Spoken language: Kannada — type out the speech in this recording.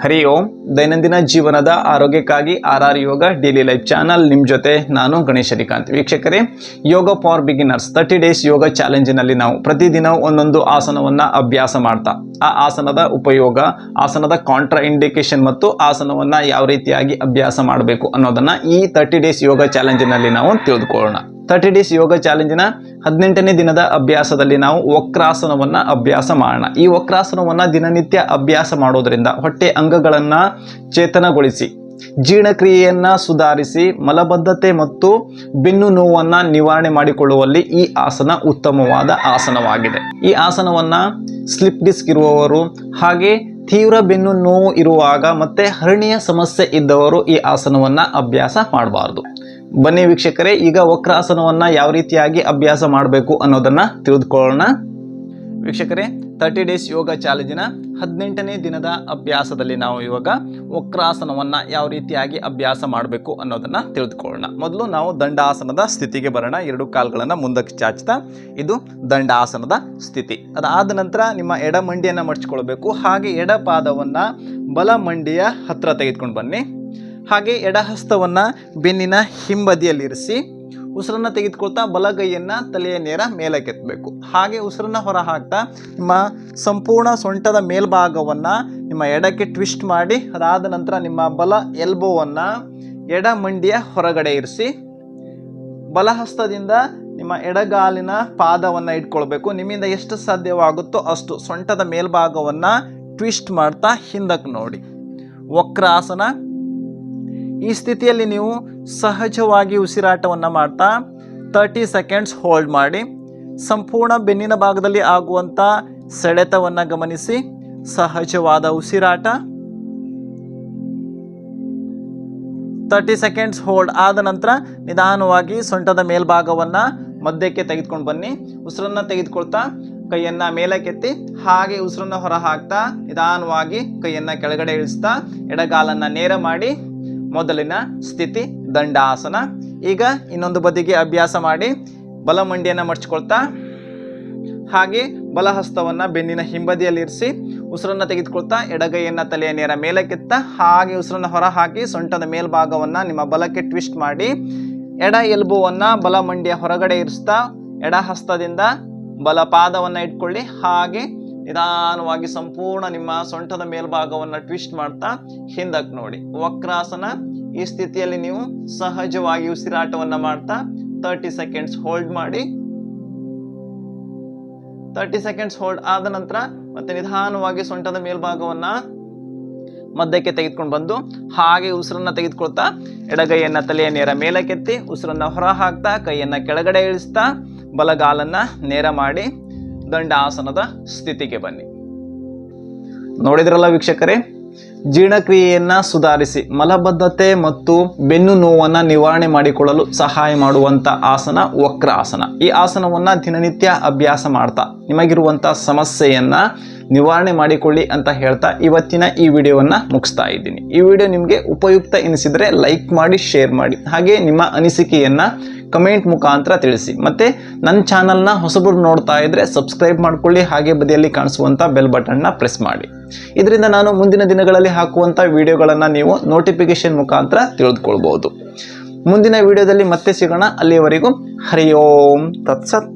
ಹರಿ ಓಂ. ದೈನಂದಿನ ಜೀವನದ ಆರೋಗ್ಯಕ್ಕಾಗಿ RR ಯೋಗ ಡೈಲಿ ಲೈಫ್ ಚಾನಲ್ ನಿಮ್ಮ ಜೊತೆ ನಾನು ಗಣೇಶ್ ಶ್ರೀಕಾಂತ್. ವೀಕ್ಷಕರೇ, ಯೋಗ ಫಾರ್ ಬಿಗಿನರ್ಸ್ 30 ಡೇಸ್ ಯೋಗ ಚಾಲೆಂಜಿನಲ್ಲಿ ನಾವು ಪ್ರತಿದಿನ ಒಂದೊಂದು ಆಸನವನ್ನು ಅಭ್ಯಾಸ ಮಾಡ್ತಾ ಆ ಆಸನದ ಉಪಯೋಗ, ಆಸನದ ಕಾಂಟ್ರಾ ಇಂಡಿಕೇಶನ್ ಮತ್ತು ಆಸನವನ್ನು ಯಾವ ರೀತಿಯಾಗಿ ಅಭ್ಯಾಸ ಮಾಡಬೇಕು ಅನ್ನೋದನ್ನು ಈ 30 ಡೇಸ್ ಯೋಗ ಚಾಲೆಂಜಿನಲ್ಲಿ ನಾವು ತಿಳಿದುಕೊಳ್ಳೋಣ. 30 ಡೇಸ್ ಯೋಗ ಚಾಲೆಂಜಿನ 18ನೇ ದಿನದ ಅಭ್ಯಾಸದಲ್ಲಿ ನಾವು ವಕ್ರಾಸನವನ್ನು ಅಭ್ಯಾಸ ಮಾಡೋಣ. ಈ ವಕ್ರಾಸನವನ್ನು ದಿನನಿತ್ಯ ಅಭ್ಯಾಸ ಮಾಡೋದ್ರಿಂದ ಹೊಟ್ಟೆ ಅಂಗಗಳನ್ನು ಚೇತನಗೊಳಿಸಿ, ಜೀರ್ಣಕ್ರಿಯೆಯನ್ನು ಸುಧಾರಿಸಿ, ಮಲಬದ್ಧತೆ ಮತ್ತು ಬೆನ್ನು ನೋವನ್ನು ನಿವಾರಣೆ ಮಾಡಿಕೊಳ್ಳುವಲ್ಲಿ ಈ ಆಸನ ಉತ್ತಮವಾದ ಆಸನವಾಗಿದೆ. ಈ ಆಸನವನ್ನು ಸ್ಲಿಪ್ ಡಿಸ್ಕ್ ಇರುವವರು, ಹಾಗೆ ತೀವ್ರ ಬೆನ್ನು ನೋವು ಇರುವಾಗ ಮತ್ತೆ ಹರ್ನಿಯ ಸಮಸ್ಯೆ ಇದ್ದವರು ಈ ಆಸನವನ್ನು ಅಭ್ಯಾಸ ಮಾಡಬಾರ್ದು. ಬನ್ನಿ ವೀಕ್ಷಕರೇ, ಈಗ ವಕ್ರಾಸನವನ್ನು ಯಾವ ರೀತಿಯಾಗಿ ಅಭ್ಯಾಸ ಮಾಡಬೇಕು ಅನ್ನೋದನ್ನು ತಿಳಿದುಕೊಳ್ಳೋಣ. ವೀಕ್ಷಕರೇ, 30 ಡೇಸ್ ಯೋಗ ಚಾಲೆಂಜಿನ 18ನೇ ದಿನದ ಅಭ್ಯಾಸದಲ್ಲಿ ನಾವು ಇವಾಗ ವಕ್ರಾಸನವನ್ನು ಯಾವ ರೀತಿಯಾಗಿ ಅಭ್ಯಾಸ ಮಾಡಬೇಕು ಅನ್ನೋದನ್ನು ತಿಳಿದುಕೊಳ್ಳೋಣ. ಮೊದಲು ನಾವು ದಂಡಾಸನದ ಸ್ಥಿತಿಗೆ ಬರೋಣ. ಎರಡು ಕಾಲುಗಳನ್ನು ಮುಂದಕ್ಕೆ ಚಾಚ್ತಾ ಇದು ದಂಡಾಸನದ ಸ್ಥಿತಿ. ಅದಾದ ನಂತರ ನಿಮ್ಮ ಎಡ ಮಂಡಿಯನ್ನು ಮಡಚಿಕೊಳ್ಬೇಕು. ಹಾಗೆ ಎಡ ಪಾದವನ್ನು ಬಲ ಮಂಡಿಯ ಹತ್ತಿರ ತೆಗೆದುಕೊಂಡು ಬನ್ನಿ. ಹಾಗೆ ಎಡಹಸ್ತವನ್ನು ಬೆನ್ನಿನ ಹಿಂಬದಿಯಲ್ಲಿರಿಸಿ ಉಸಿರನ್ನು ತೆಗೆದುಕೊಳ್ತಾ ಬಲಗೈಯನ್ನು ತಲೆಯ ನೇರ ಮೇಲಕ್ಕೆತ್ತಬೇಕು. ಹಾಗೆ ಉಸಿರನ್ನು ಹೊರ ಹಾಕ್ತಾ ನಿಮ್ಮ ಸಂಪೂರ್ಣ ಸೊಂಟದ ಮೇಲ್ಭಾಗವನ್ನು ನಿಮ್ಮ ಎಡಕ್ಕೆ ಟ್ವಿಸ್ಟ್ ಮಾಡಿ, ಅದಾದ ನಂತರ ನಿಮ್ಮ ಬಲ ಎಲ್ಬೋವನ್ನು ಎಡ ಮಂಡಿಯ ಹೊರಗಡೆ ಇರಿಸಿ, ಬಲಹಸ್ತದಿಂದ ನಿಮ್ಮ ಎಡಗಾಲಿನ ಪಾದವನ್ನು ಇಟ್ಕೊಳ್ಬೇಕು. ನಿಮ್ಮಿಂದ ಎಷ್ಟು ಸಾಧ್ಯವಾಗುತ್ತೋ ಅಷ್ಟು ಸೊಂಟದ ಮೇಲ್ಭಾಗವನ್ನು ಟ್ವಿಸ್ಟ್ ಮಾಡ್ತಾ ಹಿಂದಕ್ಕೆ ನೋಡಿ. ವಕ್ರಾಸನ. ಈ ಸ್ಥಿತಿಯಲ್ಲಿ ನೀವು ಸಹಜವಾಗಿ ಉಸಿರಾಟವನ್ನು ಮಾಡ್ತಾ 30 ಸೆಕೆಂಡ್ಸ್ ಹೋಲ್ಡ್ ಮಾಡಿ. ಸಂಪೂರ್ಣ ಬೆನ್ನಿನ ಭಾಗದಲ್ಲಿ ಆಗುವಂಥ ಸೆಳೆತವನ್ನು ಗಮನಿಸಿ. ಸಹಜವಾದ ಉಸಿರಾಟ. 30 ಸೆಕೆಂಡ್ಸ್ ಹೋಲ್ಡ್ ಆದ ನಂತರ ನಿಧಾನವಾಗಿ ಸೊಂಟದ ಮೇಲ್ಭಾಗವನ್ನು ಮಧ್ಯಕ್ಕೆ ತೆಗೆದುಕೊಂಡು ಬನ್ನಿ. ಉಸಿರನ್ನು ತೆಗೆದುಕೊಳ್ತಾ ಕೈಯನ್ನು ಮೇಲಕ್ಕೆತ್ತಿ, ಹಾಗೆ ಉಸಿರನ್ನು ಹೊರ ಹಾಕ್ತಾ ನಿಧಾನವಾಗಿ ಕೈಯನ್ನು ಕೆಳಗಡೆ ಇಳಿಸ್ತಾ ಎಡಗಾಲನ್ನು ನೇರ ಮಾಡಿ ಮೊದಲಿನ ಸ್ಥಿತಿ ದಂಡಾಸನ. ಈಗ ಇನ್ನೊಂದು ಬದಿಗೆ ಅಭ್ಯಾಸ ಮಾಡಿ. ಬಲ ಮಂಡಿಯನ್ನು ಮಡಚಿಕೊಳ್ತಾ ಹಾಗೆ ಬಲಹಸ್ತವನ್ನು ಬೆನ್ನಿನ ಹಿಂಬದಿಯಲ್ಲಿರಿಸಿ ಉಸಿರನ್ನು ತೆಗೆದುಕೊಳ್ತಾ ಎಡಗೈಯನ್ನು ತಲೆಯ ನೇರ ಮೇಲಕ್ಕೆತ್ತ, ಹಾಗೆ ಉಸಿರನ್ನು ಹೊರ ಹಾಕಿ ಸೊಂಟದ ಮೇಲ್ಭಾಗವನ್ನು ನಿಮ್ಮ ಬಲಕ್ಕೆ ಟ್ವಿಸ್ಟ್ ಮಾಡಿ ಎಡ ಎಲ್ಬೋವನ್ನು ಬಲ ಮಂಡಿಯ ಹೊರಗಡೆ ಇರಿಸ್ತಾ ಎಡ ಹಸ್ತದಿಂದ ಬಲ ಪಾದವನ್ನು ಇಟ್ಕೊಳ್ಳಿ. ಹಾಗೆ ನಿಧಾನವಾಗಿ ಸಂಪೂರ್ಣ ನಿಮ್ಮ ಸೊಂಟದ ಮೇಲ್ಭಾಗವನ್ನು ಟ್ವಿಸ್ಟ್ ಮಾಡ್ತಾ ಹಿಂದಕ್ಕೆ ನೋಡಿ. ವಕ್ರಾಸನ. ಈ ಸ್ಥಿತಿಯಲ್ಲಿ ನೀವು ಸಹಜವಾಗಿ ಉಸಿರಾಟವನ್ನು ಮಾಡ್ತಾ 30 ಸೆಕೆಂಡ್ಸ್ ಹೋಲ್ಡ್ ಮಾಡಿ. 30 ಸೆಕೆಂಡ್ಸ್ ಹೋಲ್ಡ್ ಆದ ನಂತರ ಮತ್ತೆ ನಿಧಾನವಾಗಿ ಸೊಂಟದ ಮೇಲ್ಭಾಗವನ್ನು ಮಧ್ಯಕ್ಕೆ ತೆಗೆದುಕೊಂಡು ಬಂದು ಹಾಗೆ ಉಸಿರನ್ನು ತೆಗೆದುಕೊಳ್ತಾ ಎಡಗೈಯನ್ನು ತಲೆಯ ನೇರ ಮೇಲಕ್ಕೆತ್ತಿ ಉಸಿರನ್ನು ಹೊರ ಹಾಕ್ತಾ ಕೈಯನ್ನು ಕೆಳಗಡೆ ಇಳಿಸ್ತಾ ಬಲಗಾಲನ್ನು ನೇರ ಮಾಡಿ ದಂಡಾಸನದ ಸ್ಥಿತಿಗೆ ಬನ್ನಿ. ನೋಡಿದ್ರಲ್ಲ ವೀಕ್ಷಕರೇ, ಜೀರ್ಣಕ್ರಿಯೆಯನ್ನು ಸುಧಾರಿಸಿ ಮಲಬದ್ಧತೆ ಮತ್ತು ಬೆನ್ನು ನೋವನ್ನು ನಿವಾರಣೆ ಮಾಡಿಕೊಳ್ಳಲು ಸಹಾಯ ಮಾಡುವಂಥ ಆಸನ ವಕ್ರಾಸನ. ಈ ಆಸನವನ್ನು ದಿನನಿತ್ಯ ಅಭ್ಯಾಸ ಮಾಡ್ತಾ ನಿಮಗಿರುವಂಥ ಸಮಸ್ಯೆಯನ್ನು ನಿವಾರಣೆ ಮಾಡಿಕೊಳ್ಳಿ ಅಂತ ಹೇಳ್ತಾ ಇವತ್ತಿನ ಈ ವಿಡಿಯೋವನ್ನು ಮುಗಿಸ್ತಾ ಇದ್ದೀನಿ. ಈ ವಿಡಿಯೋ ನಿಮಗೆ ಉಪಯುಕ್ತ ಎನಿಸಿದರೆ ಲೈಕ್ ಮಾಡಿ, ಶೇರ್ ಮಾಡಿ, ಹಾಗೆ ನಿಮ್ಮ ಅನಿಸಿಕೆಯನ್ನು ಕಮೆಂಟ್ ಮುಖಾಂತರ ತಿಳಿಸಿ. ಮತ್ತು ನನ್ನ ಚಾನಲ್ನ ಹೊಸಬರು ನೋಡ್ತಾ ಇದ್ದರೆ ಸಬ್ಸ್ಕ್ರೈಬ್ ಮಾಡ್ಕೊಳ್ಳಿ, ಹಾಗೆ ಬದಿಯಲ್ಲಿ ಕಾಣಿಸುವಂಥ ಬೆಲ್ ಬಟನ್ನ ಪ್ರೆಸ್ ಮಾಡಿ. ಇದರಿಂದ ನಾನು ಮುಂದಿನ ದಿನಗಳಲ್ಲಿ ಹಾಕುವಂಥ ವಿಡಿಯೋಗಳನ್ನು ನೀವು ನೋಟಿಫಿಕೇಶನ್ ಮುಖಾಂತರ ತಿಳಿದುಕೊಳ್ಬೋದು. ಮುಂದಿನ ವಿಡಿಯೋದಲ್ಲಿ ಮತ್ತೆ ಸಿಗೋಣ. ಅಲ್ಲಿಯವರೆಗೂ ಹರಿ ಓಂ ತತ್ಸತ್.